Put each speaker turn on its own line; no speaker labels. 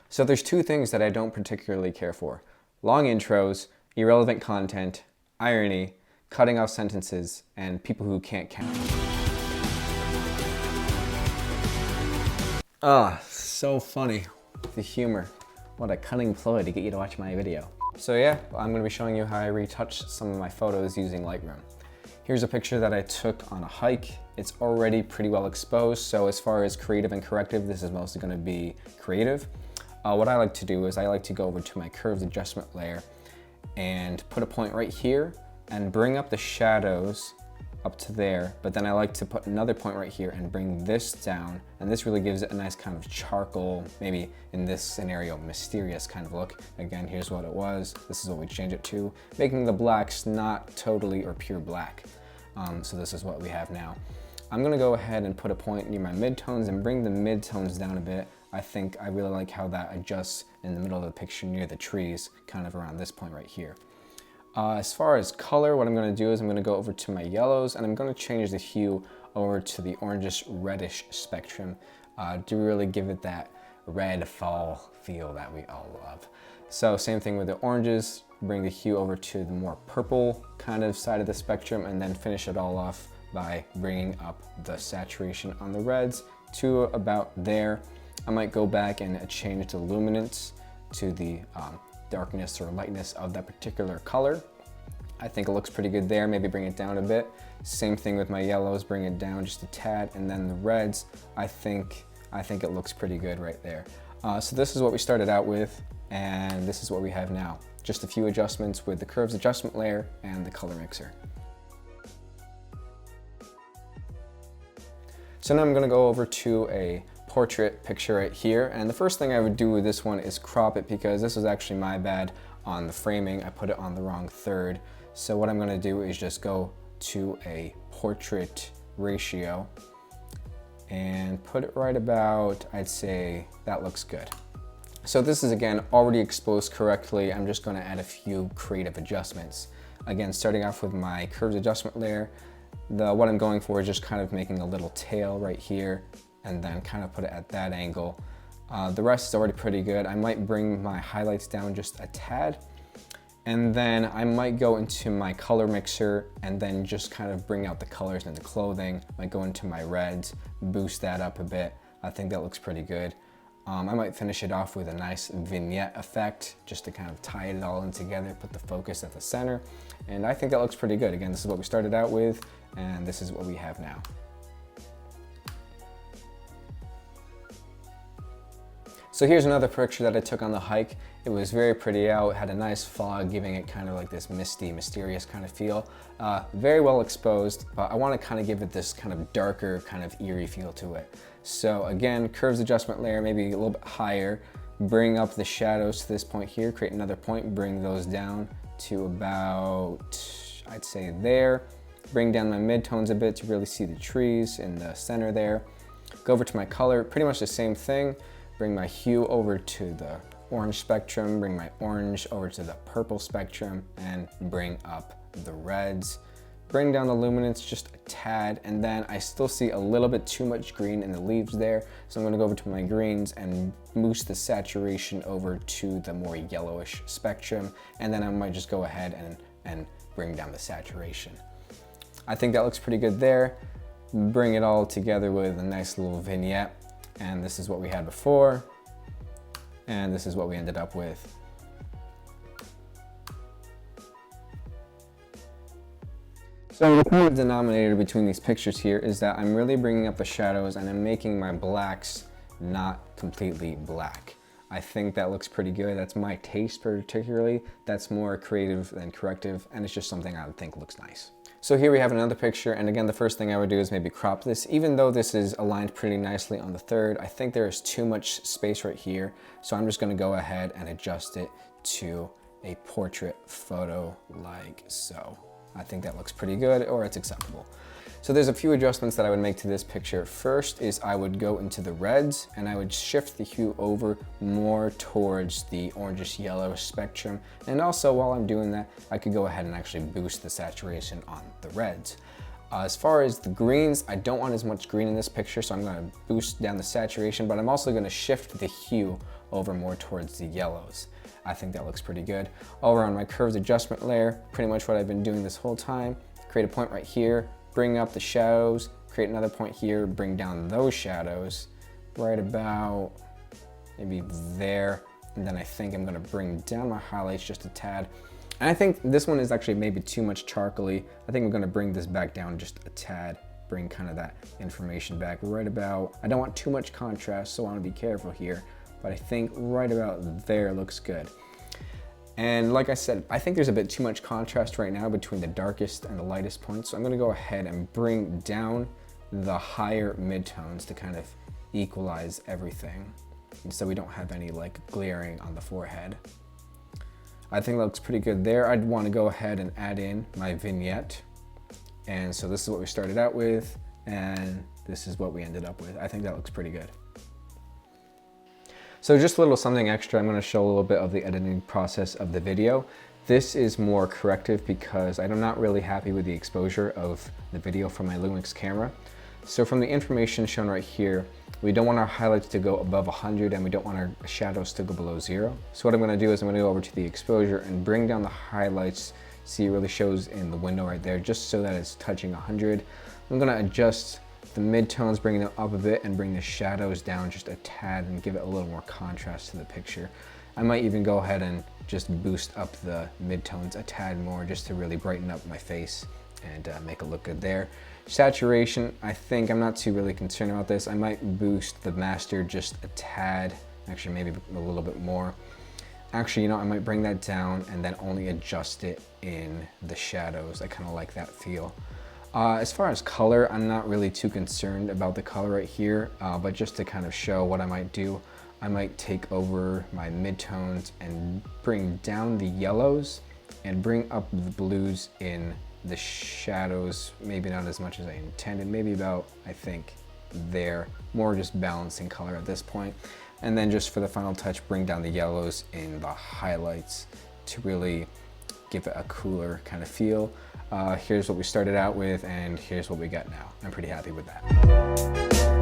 So there's two things that I don't particularly care for: long intros, irrelevant content, irony, cutting off sentences, and people who can't count. So funny. The humor. What a cunning ploy to get you to watch my video. So yeah, I'm going to be showing you how I retouched some of my photos using Lightroom. Here's a picture that I took on a hike. It's already pretty well exposed, so as far as creative and corrective, this is mostly going to be creative. What I like to do is I like to go over to my curves adjustment layer and put a point right here and bring up the shadows up to there, but then I like to put another point right here and bring this down, and this really gives it a nice kind of charcoal, maybe in this scenario, mysterious kind of look. Again, here's what it was. This is what we change it to, making the blacks not totally or pure black. So this is what we have now. I'm gonna go ahead and put a point near my midtones and bring the midtones down a bit. I think I really like how that adjusts in the middle of the picture near the trees, kind of around this point right here. As far as color, what I'm going to do is I'm going to go over to my yellows and I'm going to change the hue over to the orangish reddish spectrum to really give it that red fall feel that we all love. So same thing with the oranges, bring the hue over to the more purple kind of side of the spectrum, and then finish it all off by bringing up the saturation on the reds to about there. I might go back and change the luminance to the darkness or lightness of that particular color. I think it looks pretty good there. Maybe bring it down a bit. Same thing with my yellows, bring it down just a tad, and then the reds, I think it looks pretty good right there. So this is what we started out with, and this is what we have now. Just a few adjustments with the curves adjustment layer and the color mixer. So now I'm gonna go over to a portrait picture right here, and the first thing I would do with this one is crop it, because this was actually my bad on the framing. I put it on the wrong third. So what I'm going to do is just go to a portrait ratio and put it right about, I'd say that looks good. So this is again already exposed correctly. I'm just going to add a few creative adjustments. Again, starting off with my curves adjustment layer, what I'm going for is just kind of making a little tail right here, and then kind of put it at that angle. The rest is already pretty good. I might bring my highlights down just a tad, and then I might go into my color mixer and then just kind of bring out the colors in the clothing. Might go into my reds, boost that up a bit. I think that looks pretty good. I might finish it off with a nice vignette effect just to kind of tie it all in together, put the focus at the center, and I think that looks pretty good. Again, this is what we started out with, and this is what we have now. So here's another picture that I took on the hike. It was very pretty out, had a nice fog, giving it kind of like this misty, mysterious kind of feel. Very well exposed, but I want to kind of give it this kind of darker, kind of eerie feel to it. So again, curves adjustment layer, maybe a little bit higher, bring up the shadows to this point here, create another point, bring those down to about, I'd say there. Bring down my midtones a bit to really see the trees in the center there. Go over to my color, pretty much the same thing. Bring my hue over to the orange spectrum, bring my orange over to the purple spectrum, and bring up the reds. Bring down the luminance just a tad, and then I still see a little bit too much green in the leaves there, so I'm gonna go over to my greens and boost the saturation over to the more yellowish spectrum, and then I might just go ahead and bring down the saturation. I think that looks pretty good there. Bring it all together with a nice little vignette. And this is what we had before, and this is what we ended up with. So the common denominator between these pictures here is that I'm really bringing up the shadows and I'm making my blacks not completely black. I think that looks pretty good. That's my taste particularly. That's more creative than corrective, and it's just something I would think looks nice. So here we have another picture, and again, the first thing I would do is maybe crop this. Even though this is aligned pretty nicely on the third, I think there is too much space right here, so I'm just gonna go ahead and adjust it to a portrait photo like so. I think that looks pretty good, or it's acceptable. So there's a few adjustments that I would make to this picture. First is I would go into the reds and I would shift the hue over more towards the orangish yellow spectrum. And also while I'm doing that, I could go ahead and actually boost the saturation on the reds. As far as the greens, I don't want as much green in this picture, so I'm gonna boost down the saturation, but I'm also gonna shift the hue over more towards the yellows. I think that looks pretty good. Over on my curves adjustment layer, pretty much what I've been doing this whole time. Create a point right here, bring up the shadows, create another point here, bring down those shadows right about maybe there. And then I think I'm gonna bring down my highlights just a tad. And I think this one is actually maybe too much charcoaly. I think I'm gonna bring this back down just a tad, bring kind of that information back right about, I don't want too much contrast, so I wanna be careful here, but I think right about there looks good. And like I said, I think there's a bit too much contrast right now between the darkest and the lightest points, so I'm gonna go ahead and bring down the higher midtones to kind of equalize everything, and so we don't have any like glaring on the forehead. I think that looks pretty good there. I'd want to go ahead and add in my vignette. And so this is what we started out with, and this is what we ended up with. I think that looks pretty good. So just a little something extra, I'm going to show a little bit of the editing process of the video. This is more corrective because I'm not really happy with the exposure of the video from my Lumix camera. So from the information shown right here, we don't want our highlights to go above 100 and we don't want our shadows to go below 0. So what I'm going to do is I'm going to go over to the exposure and bring down the highlights. See, it really shows in the window right there, just so that it's touching 100. I'm going to adjust the midtones, bring them up a bit, and bring the shadows down just a tad and give it a little more contrast to the picture. I might even go ahead and just boost up the midtones a tad more just to really brighten up my face and make it look good there. Saturation, I think I'm not too really concerned about this. I might boost the master just a tad, actually maybe a little bit more. Actually, you know, I might bring that down and then only adjust it in the shadows. I kind of like that feel. As far as color, I'm not really too concerned about the color right here, but just to kind of show what I might do, I might take over my midtones and bring down the yellows and bring up the blues in the shadows, maybe not as much as I intended, maybe about, I think, there, more just balancing color at this point. And then just for the final touch, bring down the yellows in the highlights to really give it a cooler kind of feel. Here's what we started out with, and here's what we got now. I'm pretty happy with that.